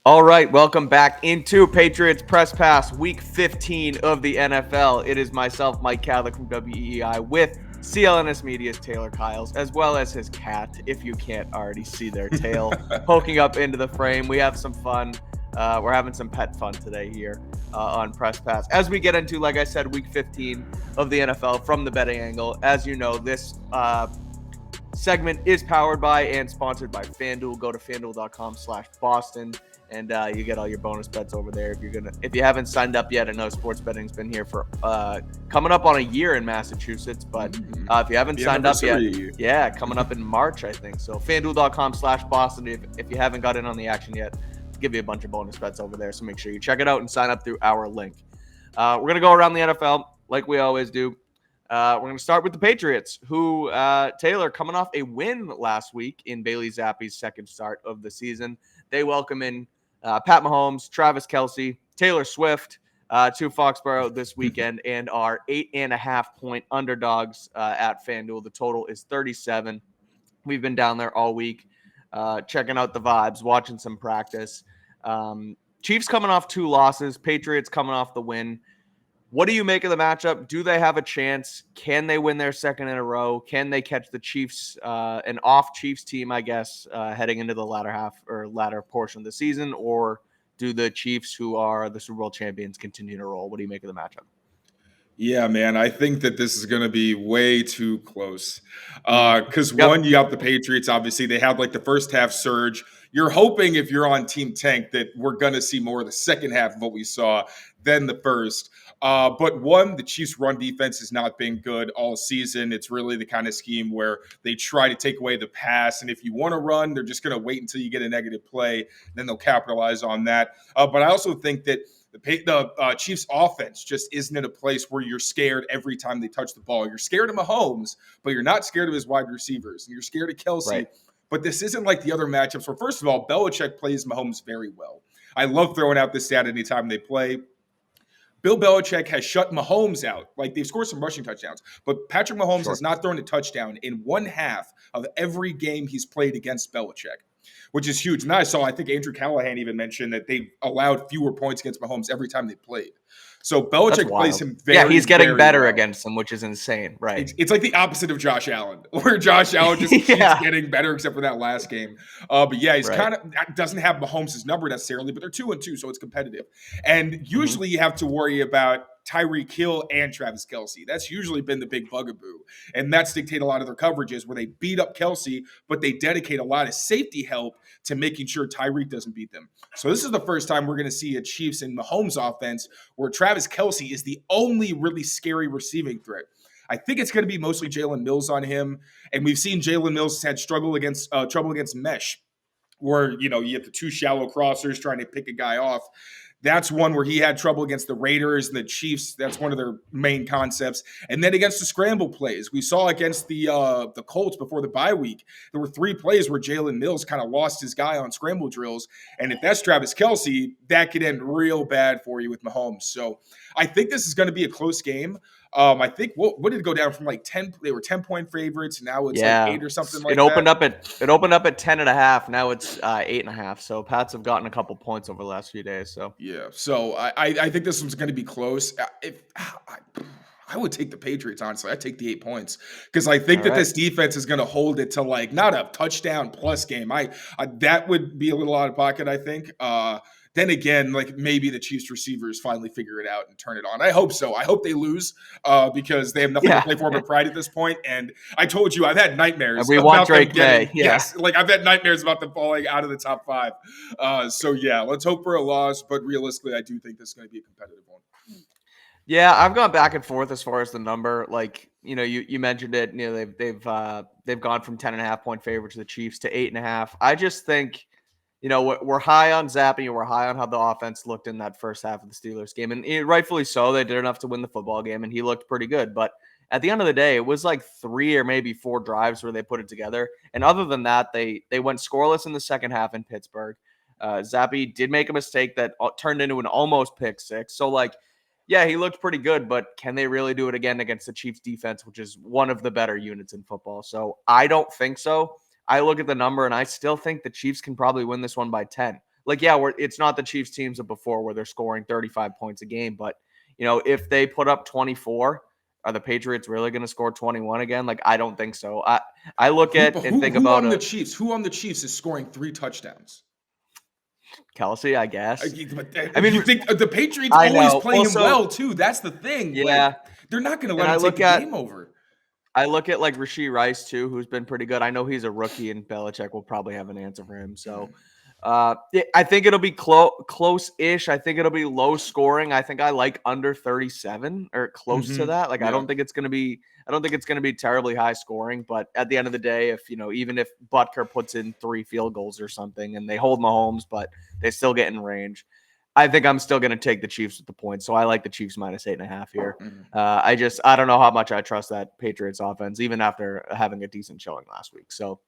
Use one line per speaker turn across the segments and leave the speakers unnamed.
All right, welcome back into Patriots Press Pass, Week 15 of the NFL. It is myself, Mike Kadlick from WEEI, with CLNS Media's Tayler Kyles, as well as his cat, if you can't already see their tail, poking up into the frame. We have some fun. We're having some pet fun today here on Press Pass. As we get into, like I said, Week 15 of the NFL from the betting angle. As you know, this segment is powered by and sponsored by FanDuel. Go to FanDuel.com/Boston. And you get all your bonus bets over there. If you haven't signed up yet, I know sports betting's been here for coming up on a year in Massachusetts. But if you haven't signed up yet, yeah, coming up in March, I think. So FanDuel.com/Boston. If you haven't got in on the action yet, I'll give you a bunch of bonus bets over there. So make sure you check it out and sign up through our link. We're gonna go around the NFL like we always do. We're going to start with the Patriots, who, Taylor, coming off a win last week in Bailey Zappe's second start of the season. They welcome in Pat Mahomes, Travis Kelce, Taylor Swift to Foxboro this weekend and are 8.5-point underdogs at FanDuel. The total is 37. We've been down there all week checking out the vibes, watching some practice. Chiefs coming off 2 losses, Patriots coming off the win. What do you make of the matchup? Do they have a chance? Can they win their second in a row? Can they catch the Chiefs, an off Chiefs team, I guess, heading into the latter portion of the season? Or do the Chiefs, who are the Super Bowl champions, continue to roll? What do you make of the matchup?
Yeah, man, I think that this is going to be way too close. Because one, you got the Patriots, obviously, they had like the first half surge. You're hoping if you're on Team Tank that we're going to see more of the second half of what we saw than the first. But one, the Chiefs' run defense has not been good all season. It's really the kind of scheme where they try to take away the pass. And if you want to run, they're just going to wait until you get a negative play. Then they'll capitalize on that. But I also think that the Chiefs' offense just isn't in a place where you're scared every time they touch the ball. You're scared of Mahomes, but you're not scared of his wide receivers. And you're scared of Kelce.
Right.
But this isn't like the other matchups where, first of all, Belichick plays Mahomes very well. I love throwing out this stat anytime they play. Bill Belichick has shut Mahomes out. Like, they've scored some rushing touchdowns, but Patrick Mahomes has not thrown a touchdown in one half of every game he's played against Belichick, which is huge. And I think Andrew Callahan even mentioned that they allowed fewer points against Mahomes every time they played. So Belichick plays him very,
he's getting better
well
against him, which is insane, right?
It's like the opposite of Josh Allen, where Josh Allen just keeps getting better, except for that last game. But yeah, he's kind of doesn't have Mahomes' number necessarily, but they're 2-2, so it's competitive. And usually you have to worry about Tyreek Hill and Travis Kelce. That's usually been the big bugaboo. And that's dictated a lot of their coverages where they beat up Kelce, but they dedicate a lot of safety help to making sure Tyreek doesn't beat them. So this is the first time we're going to see a Chiefs and Mahomes offense where Travis Kelce is the only really scary receiving threat. I think it's going to be mostly Jalen Mills on him. And we've seen Jalen Mills had trouble against mesh, where, you have the 2 shallow crossers trying to pick a guy off. That's one where he had trouble against the Raiders and the Chiefs. That's one of their main concepts. And then against the scramble plays, we saw against the Colts before the bye week, there were 3 plays where Jalen Mills kind of lost his guy on scramble drills. And if that's Travis Kelce, that could end real bad for you with Mahomes. So I think this is going to be a close game. I think what did it go down from like 10? They were 10-point favorites. Now it's like 8 or something like that.
It opened up at 10.5. Now it's 8.5. So Pats have gotten a couple points over the last few days. So
yeah. So I think this one's going to be close. I would take the Patriots, honestly. I'd take the 8 points because I think this defense is going to hold it to like not a touchdown plus game. That would be a little out of pocket, I think. Then again, like maybe the Chiefs receivers finally figure it out and turn it on. I hope so. I hope they lose because they have nothing to play for but pride at this point. And I told you, I've had nightmares.
We want Drake May.
Yes, like I've had nightmares about them falling out of the top 5. So yeah, let's hope for a loss. But realistically, I do think this is going to be a competitive one.
Yeah, I've gone back and forth as far as the number. Like, you mentioned it. They've gone from 10.5-point favorite to the Chiefs to 8.5. I just think, we're high on Zappe and we're high on how the offense looked in that first half of the Steelers game. And rightfully so, they did enough to win the football game and he looked pretty good. But at the end of the day, it was like 3 or maybe 4 drives where they put it together. And other than that, they went scoreless in the second half in Pittsburgh. Zappe did make a mistake that turned into an almost pick 6. So yeah, he looked pretty good, but can they really do it again against the Chiefs defense, which is one of the better units in football? So I don't think so. I look at the number and I still think the Chiefs can probably win this one by 10. like, yeah, it's not the Chiefs teams of before where they're scoring 35 points a game, but if they put up 24, are the Patriots really going to score 21 again? Like, I don't think so. I look at and think
who
about
on the Chiefs. Who on the Chiefs is scoring 3 touchdowns?
Kelsey, I guess.
I mean, you think the Patriots always play him well too. That's the thing.
Yeah,
like, they're not going to let him take the game over.
I look at like Rashee Rice too, who's been pretty good. I know he's a rookie, and Belichick will probably have an answer for him. So, I think it'll be close-ish. I think it'll be low scoring. I think I like under 37 or close to that. Like, yeah. I don't think it's going to be terribly high scoring. But at the end of the day, if even if Butker puts in 3 field goals or something, and they hold Mahomes, but they still get in range, I think I'm still going to take the Chiefs with the points. So I like the Chiefs minus 8.5 here. I don't know how much I trust that Patriots offense, even after having a decent showing last week. So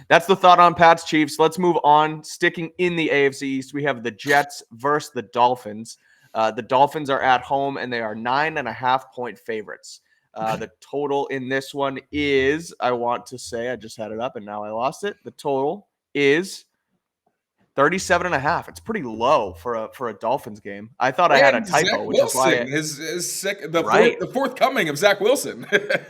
that's the thought on Pats Chiefs. Let's move on. Sticking in the AFC East, we have the Jets versus the Dolphins. The Dolphins are at home, and they are 9.5-point favorites. The total in this one is, I just had it up and now I lost it. The total is 37.5. It's pretty low for a Dolphins game. I thought I had a typo,
Zach
which
Wilson
is why
the forthcoming of Zach Wilson.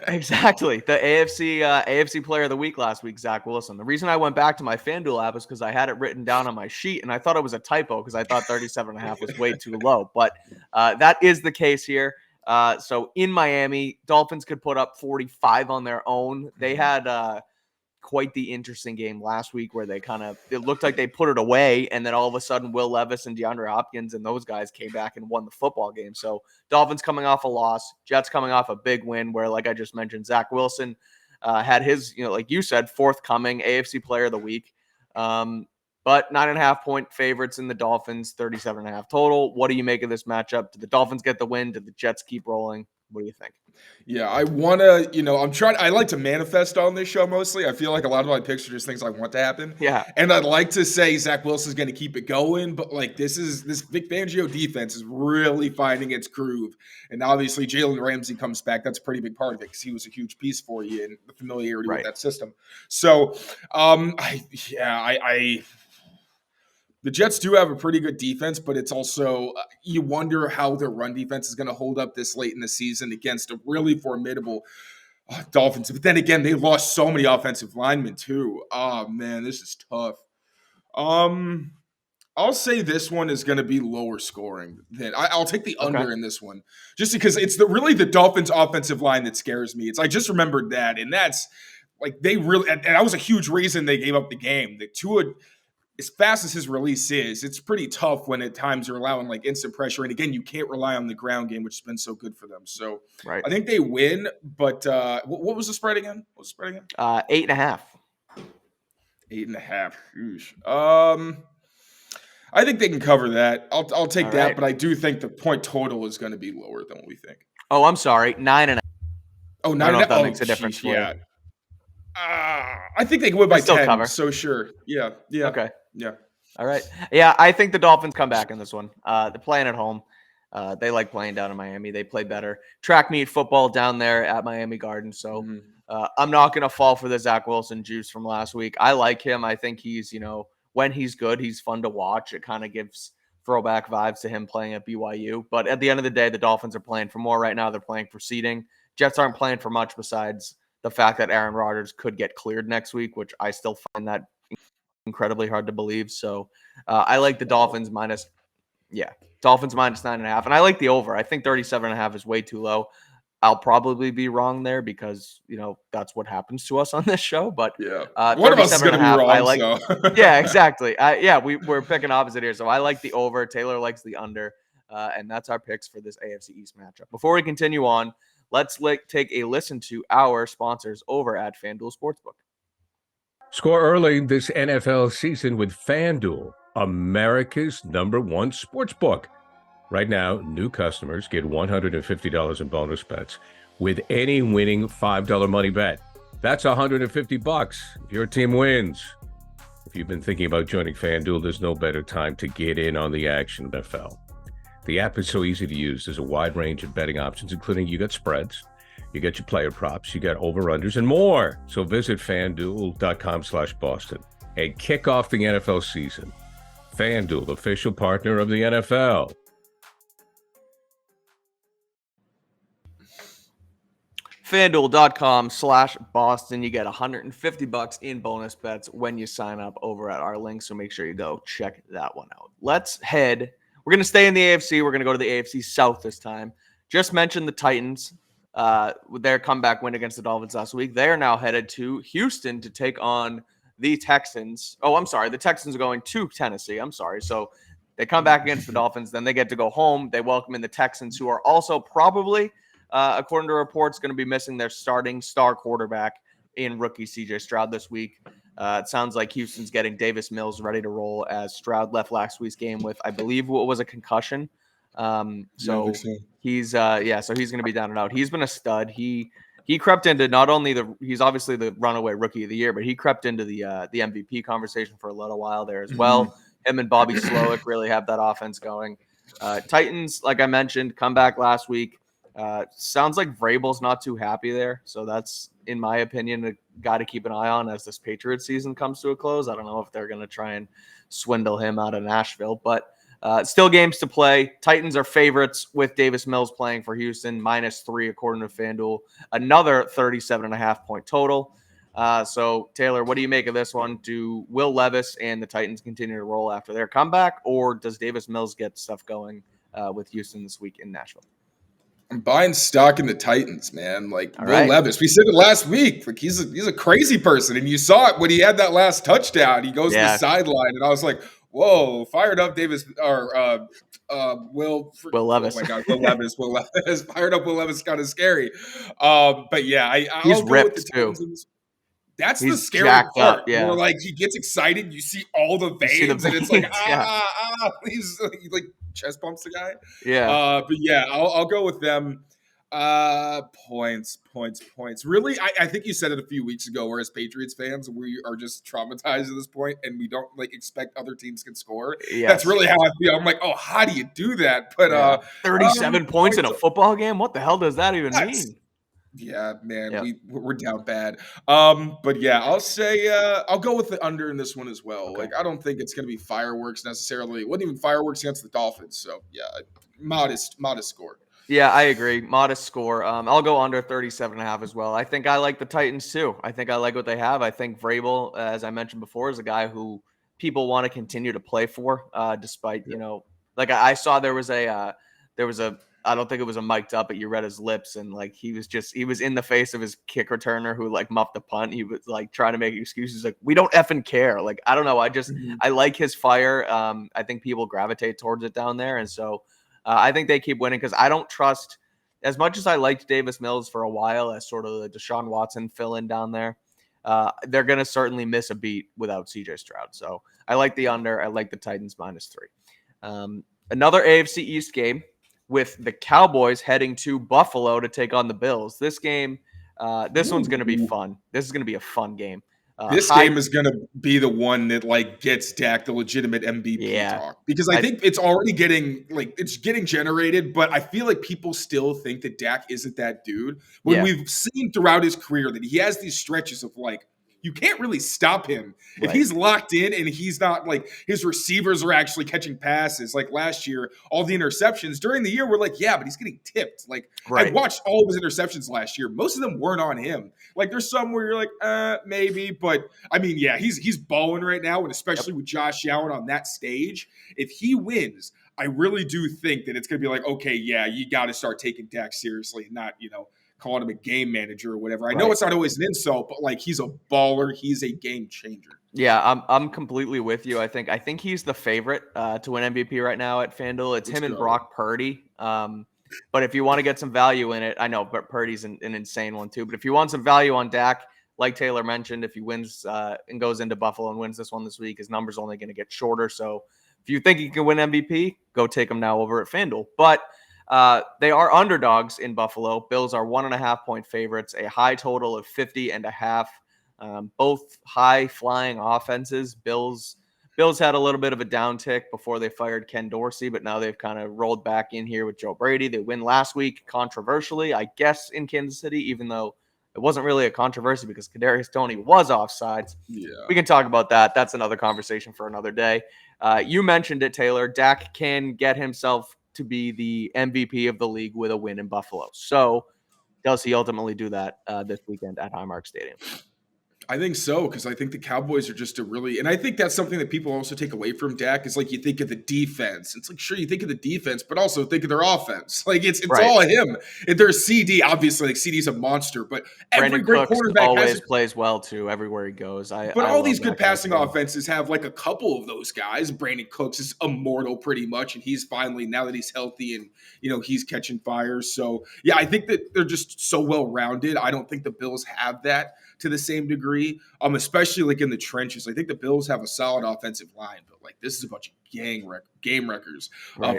Exactly. The AFC Player of the Week last week, Zach Wilson. The reason I went back to my FanDuel app is because I had it written down on my sheet, and I thought it was a typo because I thought 37.5 was way too low. But that is the case here. So in Miami, Dolphins could put up 45 on their own. They had quite the interesting game last week where it looked like they put it away, and then all of a sudden Will Levis and DeAndre Hopkins and those guys came back and won the football game. So Dolphins coming off a loss, Jets coming off a big win where, like I just mentioned, Zach Wilson had his, like you said, forthcoming AFC Player of the Week. But 9.5-point favorites in the Dolphins, 37.5 total. What do you make of this matchup? Do the Dolphins get the win? Do the Jets keep rolling? What do you think?
Yeah, I want to, I like to manifest on this show mostly. I feel like a lot of my picks are just things I want to happen.
Yeah.
And I'd like to say Zach Wilson's going to keep it going, but like this Vic Fangio defense is really finding its groove. And obviously Jalen Ramsey comes back. That's a pretty big part of it because he was a huge piece for you and the familiarity with that system. So, the Jets do have a pretty good defense, but it's also you wonder how their run defense is going to hold up this late in the season against a really formidable Dolphins. But then again, they lost so many offensive linemen too. Oh man, this is tough. I'll say this one is going to be lower scoring than I'll take the under in this one, just because it's really the Dolphins' offensive line that scares me. I just remembered that, and that's like they really and that was a huge reason they gave up the game. The Tua, as fast as his release is, it's pretty tough when at times you're allowing like instant pressure. And again, you can't rely on the ground game, which has been so good for them. So I think they win, but what was the spread again?
8.5.
8.5. I think they can cover that. I'll take that, but I do think the point total is going to be lower than what we think.
Oh, I'm sorry. 9.5.
Oh, 9.5.
I don't know if that makes a difference for you.
I think they can win by 10. Cover. So sure. Yeah.
Okay.
Yeah.
All right. Yeah, I think the Dolphins come back in this one. They're playing at home. They like playing down in Miami. They play better. Track meet football down there at Miami Gardens. So I'm not going to fall for the Zach Wilson juice from last week. I like him. I think he's, when he's good, he's fun to watch. It kind of gives throwback vibes to him playing at BYU. But at the end of the day, the Dolphins are playing for more right now. They're playing for seeding. Jets aren't playing for much besides the fact that Aaron Rodgers could get cleared next week, which I still find that incredibly hard to believe. So I like the Dolphins minus 9.5. And I like the over. I think 37.5 is way too low. I'll probably be wrong there because, that's what happens to us on this show. But
one of us is going to be wrong.
I like, yeah, exactly. We're picking opposite here. So I like the over. Taylor likes the under. And that's our picks for this AFC East matchup. Before we continue on, let's take a listen to our sponsors over at FanDuel Sportsbook.
Score early this NFL season with FanDuel, America's #1 sportsbook. Right now, new customers get $150 in bonus bets with any winning $5 money bet. That's $150 if your team wins. If you've been thinking about joining FanDuel, there's no better time to get in on the action, NFL. The app is so easy to use. There's a wide range of betting options, including you got spreads, you got your player props, you got over-unders, and more. So visit FanDuel.com/Boston and kick off the NFL season. FanDuel, official partner of the NFL.
FanDuel.com/Boston. You get $150 in bonus bets when you sign up over at our link. So make sure you go check that one out. Let's head. We're going to stay in the AFC. We're going to go to the AFC South this time. Just mentioned the Titans with their comeback win against the Dolphins last week. They are now headed to Houston to take on the Texans. Oh, I'm sorry. The Texans are going to Tennessee. I'm sorry. So they come back against the Dolphins. Then they get to go home. They welcome in the Texans, who are also probably, according to reports, going to be missing their starting star quarterback in rookie C.J. Stroud this week. It sounds like Houston's getting Davis Mills ready to roll, as Stroud left last week's game with, I believe, what was a concussion. So he's going to be down and out. He's been a stud. He crept into not only he's obviously the runaway rookie of the year, but he crept into the MVP conversation for a little while there as well. Him and Bobby Slowick really have that offense going. Titans, like I mentioned, come back last week. Sounds like Vrabel's not too happy there. So that's, in my opinion, a guy to keep an eye on as this Patriots season comes to a close. I don't know if they're going to try and swindle him out of Nashville, but still games to play. Titans are favorites with Davis Mills playing for Houston, -3 according to FanDuel. Another 37.5 point total. So, Taylor, what do you make of this one? Do Will Levis and the Titans continue to roll after their comeback, or does Davis Mills get stuff going with Houston this week in Nashville?
I'm buying stock in the Titans, man. Like Will Levis, we said it last week. Like he's a crazy person, and you saw it when he had that last touchdown. He goes to the sideline, and I was like, "Whoa, fired up, Davis or Will Levis." Oh my God, Will Levis, fired up. Will Levis, kind of scary. But yeah,
he's ripped too.
That's the scary part. Where like he gets excited, you see all the veins, and it's like he's like chest bumps the guy.
Yeah.
But yeah, I'll go with them. Points. Really, I think you said it a few weeks ago, where as Patriots fans, we are just traumatized at this point, and we don't like expect other teams can score. Yes. That's really how I feel. I'm like, oh, how do you do that? But
37 points in a football game? What the hell does that even mean?
Yeah, man, we're down bad. But yeah, I'll say I'll go with the under in this one as well. Okay. Like, I don't think it's going to be fireworks necessarily. It wasn't even fireworks against the Dolphins. So yeah, modest score.
Yeah, I agree. Modest score. I'll go under 37.5 as well. I think I like the Titans too. I think I like what they have. I think Vrabel, as I mentioned before, is a guy who people want to continue to play for, despite like I saw there was a I don't think it was a mic'd up, but you read his lips, and like he was in the face of his kick returner who like muffed the punt. He was like trying to make excuses, like, we don't effing care. Like, I don't know. I like his fire. I think people gravitate towards it down there, and so I think they keep winning because I don't trust, as much as I liked Davis Mills for a while as sort of the Deshaun Watson fill-in down there. They're going to certainly miss a beat without CJ Stroud. So I like the under. I like the Titans -3. Another AFC East game, with the Cowboys heading to Buffalo to take on the Bills. This game, this one's going to be fun. This is going to be a fun game.
This game is going to be the one that like gets Dak the legitimate MVP talk, because I think it's already getting generated, but I feel like people still think that Dak isn't that dude. When we've seen throughout his career that he has these stretches of like, you can't really stop him. If he's locked in and he's not like, his receivers are actually catching passes. Like last year, all the interceptions during the year were like, yeah, but he's getting tipped. Like I watched all of his interceptions last year. Most of them weren't on him. Like there's some where you're like, maybe, but I mean, yeah, he's balling right now. And especially with Josh Allen on that stage, if he wins, I really do think that it's going to be like, okay, yeah, you got to start taking Dak seriously, not, calling him a game manager or whatever. I know it's not always an insult, but like he's a baller. He's a game changer.
Yeah, I'm completely with you. I think he's the favorite to win MVP right now at FanDuel. It's him and Brock Purdy. But if you want to get some value in it, I know, but Purdy's an insane one too. But if you want some value on Dak, like Taylor mentioned, if he wins and goes into Buffalo and wins this one this week, his number's only going to get shorter. So if you think he can win MVP, go take him now over at FanDuel. But they are underdogs in Buffalo. Bills are 1.5 point favorites, a high total of 50.5. Both high flying offenses. Bills had a little bit of a downtick before they fired Ken Dorsey, but now they've kind of rolled back in here with Joe Brady. They win last week controversially, I guess, in Kansas City, even though it wasn't really a controversy because Kadarius Toney was offsides.
Yeah.
We can talk about that. That's another conversation for another day. You mentioned it, Taylor. Dak can get himself to be the MVP of the league with a win in Buffalo. So does he ultimately do that this weekend at Highmark Stadium?
I think so, because I think the Cowboys are just and I think that's something that people also take away from Dak is like you think of the defense. It's like, sure, you think of the defense, but also think of their offense. Like it's
right.
all him. And there's CD, obviously, like CD's a monster, but every
Brandon
great
Cooks
quarterback
always plays well too everywhere he goes.
But all these good passing offenses have like a couple of those guys. Brandon Cooks is immortal pretty much, and he's finally, now that he's healthy and he's catching fires. So yeah, I think that they're just so well rounded. I don't think the Bills have that to the same degree, especially like in the trenches. I think the Bills have a solid offensive line, but like this is a bunch of game wreckers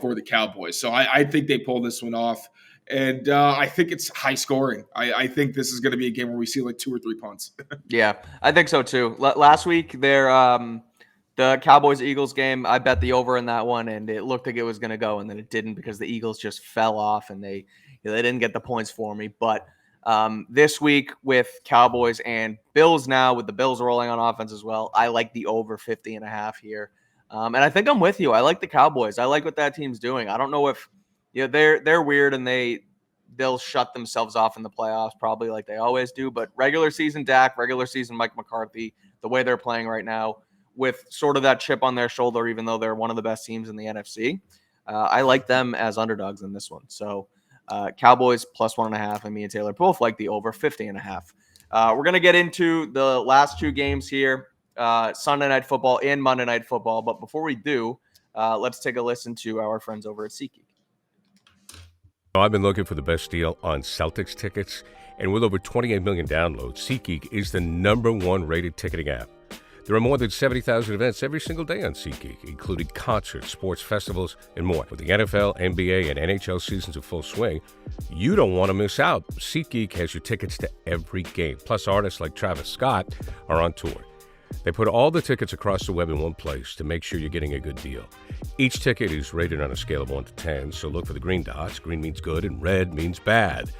for the Cowboys. So I think they pull this one off, and I think it's high scoring. I think this is going to be a game where we see like 2 or 3 punts.
Yeah, I think so too. Last week, the Cowboys-Eagles game, I bet the over in that one, and it looked like it was going to go, and then it didn't because the Eagles just fell off, and they didn't get the points for me. But this week with Cowboys and Bills now, with the Bills rolling on offense as well, I like the over 50.5 here. And I think I'm with you. I like the Cowboys. I like what that team's doing. I don't know if they're weird and they'll shut themselves off in the playoffs probably like they always do. But regular season Dak, regular season Mike McCarthy, the way they're playing right now with sort of that chip on their shoulder, even though they're one of the best teams in the NFC, I like them as underdogs in this one. So Cowboys plus 1.5, and me and Taylor both like the over 50.5. We're going to get into the last 2 games here, Sunday Night Football and Monday Night Football. But before we do, let's take a listen to our friends over at SeatGeek.
I've been looking for the best deal on Celtics tickets, and with over 28 million downloads, SeatGeek is the #1 rated ticketing app. There are more than 70,000 events every single day on SeatGeek, including concerts, sports festivals, and more. With the NFL, NBA, and NHL seasons in full swing, you don't want to miss out. SeatGeek has your tickets to every game. Plus, artists like Travis Scott are on tour. They put all the tickets across the web in one place to make sure you're getting a good deal. Each ticket is rated on a scale of 1 to 10, so look for the green dots. Green means good and red means bad.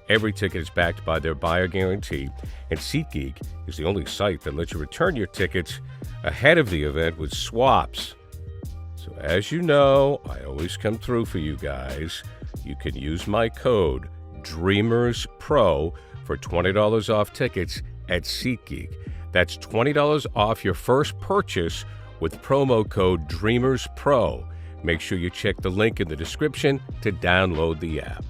Every ticket is backed by their buyer guarantee, and SeatGeek is the only site that lets you return your tickets ahead of the event with swaps. So as you know, I always come through for you guys. You can use my code DREAMERSPRO for $20 off tickets at SeatGeek. That's $20 off your first purchase with promo code DREAMERSPRO. Make sure you check the link in the description to download the app.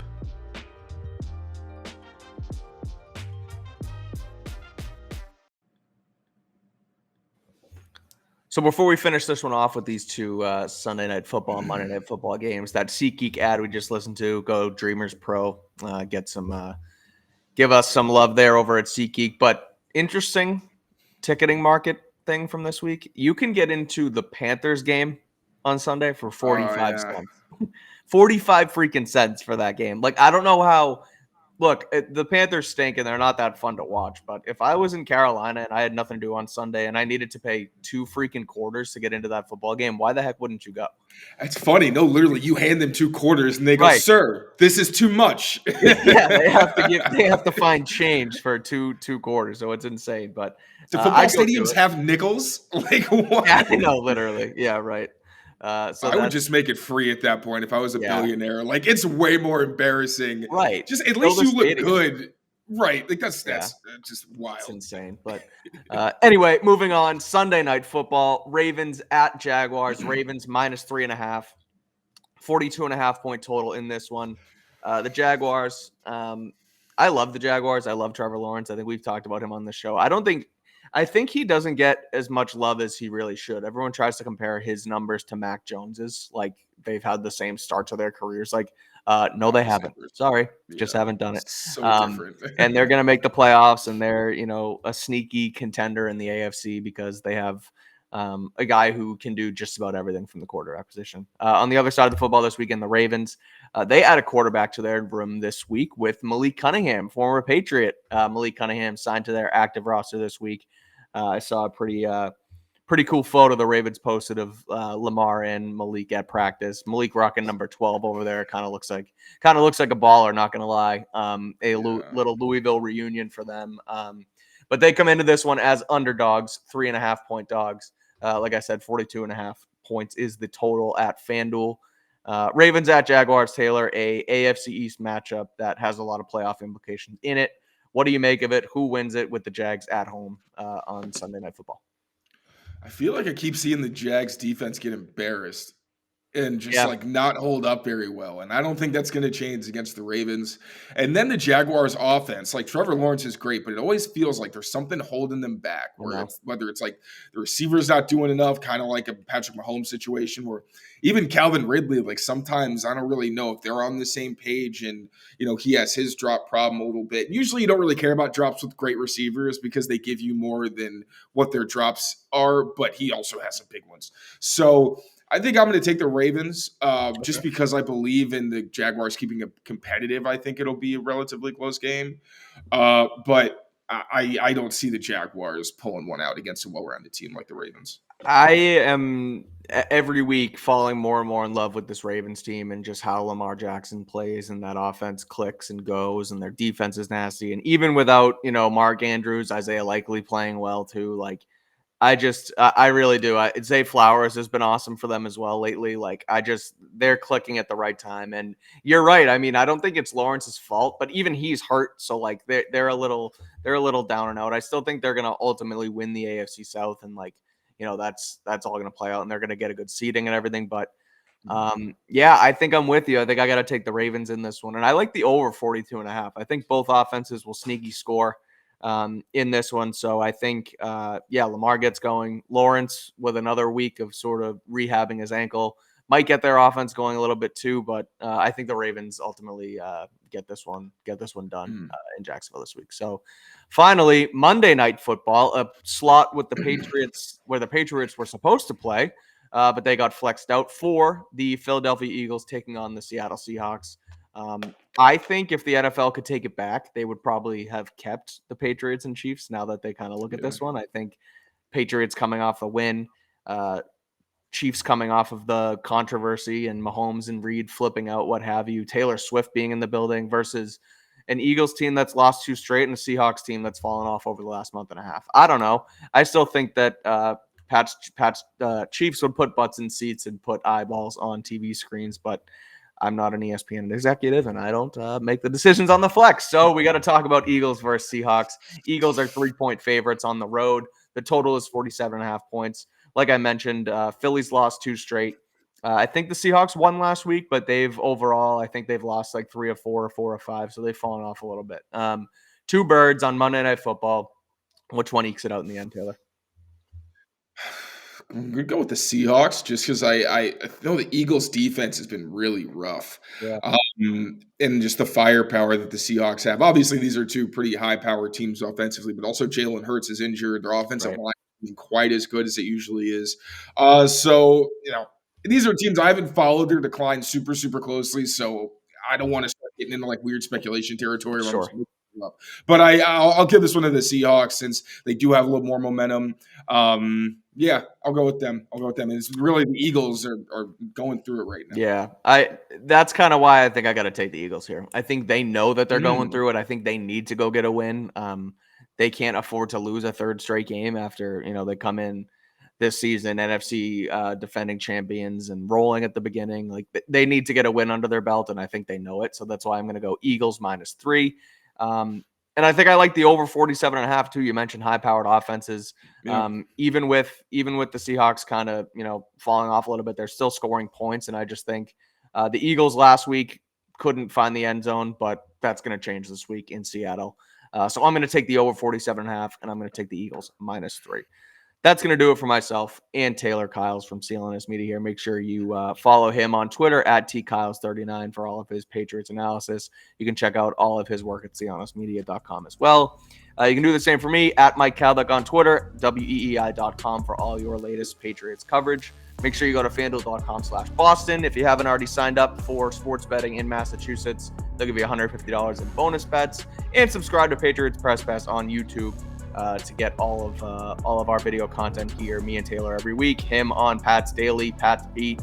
So before we finish this one off with these 2 Sunday Night Football and Monday Night Football games, that SeatGeek ad we just listened to, go Dreamers Pro, give us some love there over at SeatGeek. But interesting ticketing market thing from this week. You can get into the Panthers game on Sunday for 45 cents. 45 freaking cents for that game. Like, I don't know how. Look, the Panthers stink and they're not that fun to watch. But if I was in Carolina and I had nothing to do on Sunday and I needed to pay 2 freaking quarters to get into that football game, why the heck wouldn't you go?
That's funny. No, literally, you hand them 2 quarters and they go, "Sir, this is too much."
Yeah, they have to find change for two quarters, so it's insane. But
do football stadiums have nickels? Like what?
Yeah, I know, literally. Yeah, right. So
I would just make it free at that point if I was a billionaire. Like, it's way more embarrassing.
Right.
Just at least you look good. Right. Like that's just wild.
It's insane. But anyway, moving on. Sunday Night Football. Ravens at Jaguars. Ravens minus 3.5. 42.5 point total in this one. The Jaguars. I love the Jaguars. I love Trevor Lawrence. I think we've talked about him on the show. I think he doesn't get as much love as he really should. Everyone tries to compare his numbers to Mac Jones's, like they've had the same start to their careers. Like, no, they haven't. Sorry, just haven't done it.
So different.
And they're going to make the playoffs, and they're a sneaky contender in the AFC because they have a guy who can do just about everything from the quarterback position. On the other side of the football this weekend, the Ravens, they add a quarterback to their room this week with Malik Cunningham, former Patriot. Malik Cunningham signed to their active roster this week. I saw a pretty pretty cool photo the Ravens posted of Lamar and Malik at practice. Malik rocking number 12 over there. Kind of looks like a baller, not going to lie. Little Louisville reunion for them. But they come into this one as underdogs, 3.5-point dogs. Like I said, 42.5 points is the total at FanDuel. Ravens at Jaguars, Taylor, a AFC East matchup that has a lot of playoff implications in it. What do you make of it? Who wins it with the Jags at home on Sunday Night Football?
I feel like I keep seeing the Jags defense get embarrassed and just like not hold up very well. And I don't think that's going to change against the Ravens. And then the Jaguars offense, like Trevor Lawrence is great, but it always feels like there's something holding them back, whether it's like the receiver's not doing enough, kind of like a Patrick Mahomes situation, or even Calvin Ridley. Like sometimes I don't really know if they're on the same page, and he has his drop problem a little bit. Usually you don't really care about drops with great receivers because they give you more than what their drops are, but he also has some big ones. So I think I'm going to take the Ravens just because I believe in the Jaguars keeping it competitive. I think it'll be a relatively close game. But I don't see the Jaguars pulling one out against a well-rounded team like the Ravens.
I am every week falling more and more in love with this Ravens team and just how Lamar Jackson plays, and that offense clicks and goes, and their defense is nasty. And even without, Mark Andrews, Isaiah Likely playing well too, like, I really do. Zay Flowers has been awesome for them as well lately. Like, they're clicking at the right time. And you're right. I mean, I don't think it's Lawrence's fault, but even he's hurt. So like they're a little down and out. I still think they're going to ultimately win the AFC South. And like, that's all going to play out, and they're going to get a good seeding and everything. But I think I'm with you. I think I got to take the Ravens in this one. And I like the over 42.5. I think both offenses will sneaky score in this one. So I think, Lamar gets going. Lawrence, with another week of sort of rehabbing his ankle, might get their offense going a little bit too. But I think the Ravens ultimately get this one done in Jacksonville this week. So finally, Monday Night Football, a slot with the Patriots where the Patriots were supposed to play, but they got flexed out for the Philadelphia Eagles taking on the Seattle Seahawks. I think if the NFL could take it back, they would probably have kept the Patriots and Chiefs now that they kind of look at this one. I think Patriots coming off a win, Chiefs coming off of the controversy and Mahomes and Reed flipping out, what have you, Taylor Swift being in the building versus an Eagles team that's lost 2 straight and a Seahawks team that's fallen off over the last month and a half. I don't know. I still think that Pat's Chiefs would put butts in seats and put eyeballs on TV screens, but I'm not an ESPN executive, and I don't make the decisions on the flex. So we got to talk about Eagles versus Seahawks. Eagles are 3-point favorites on the road. The total is 47.5 points. Like I mentioned, Philly's lost 2 straight. I think the Seahawks won last week, but I think they've lost like 3 of 4 or 4 of 5, so they've fallen off a little bit. 2 birds on Monday Night Football. Which one ekes it out in the end, Taylor?
I'm going to go with the Seahawks just because I know the Eagles' defense has been really rough.
Yeah.
And just the firepower that the Seahawks have. Obviously, these are 2 pretty high-powered teams offensively, but also Jalen Hurts is injured. Their offensive line isn't quite as good as it usually is. So, these are teams I haven't followed their decline super, super closely, so I don't want to start getting into like weird speculation territory.
Sure.
But I'll give this one to the Seahawks since they do have a little more momentum. I'll go with them. And it's really the Eagles are going through it right now.
Yeah, that's kind of why I think I got to take the Eagles here. I think they know that they're going through it. I think they need to go get a win. They can't afford to lose a 3rd straight game after they come in this season, NFC defending champions and rolling at the beginning. Like they need to get a win under their belt, and I think they know it. So that's why I'm going to go Eagles -3. And I think I like the over 47.5 too. You mentioned high-powered offenses.
Yeah.
Even with the Seahawks kind of falling off a little bit, they're still scoring points. And I just think the Eagles last week couldn't find the end zone, but that's going to change this week in Seattle. So I'm going to take the over 47.5, and I'm going to take the Eagles -3. That's going to do it for myself and Tayler Kyles from CLNS Media here. Make sure you follow him on Twitter at tkyles39 for all of his Patriots analysis. You can check out all of his work at clnsmedia.com as well. You can do the same for me at Mike Kadlick on Twitter, WEEI.com for all your latest Patriots coverage. Make sure you go to FanDuel.com/Boston. If you haven't already signed up for sports betting in Massachusetts, they'll give you $150 in bonus bets. And subscribe to Patriots Press Pass on YouTube. to get all of our video content here. Me and Taylor every week. Him on Pat's Daily, Pat's Beat,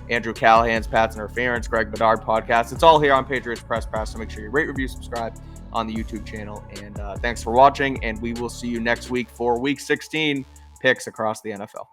Andrew Callahan's Pat's Interference, Greg Bedard podcast. It's all here on Patriots Press Pass. So make sure you rate, review, subscribe on the YouTube channel. And thanks for watching. And we will see you next week for Week 16 picks across the NFL.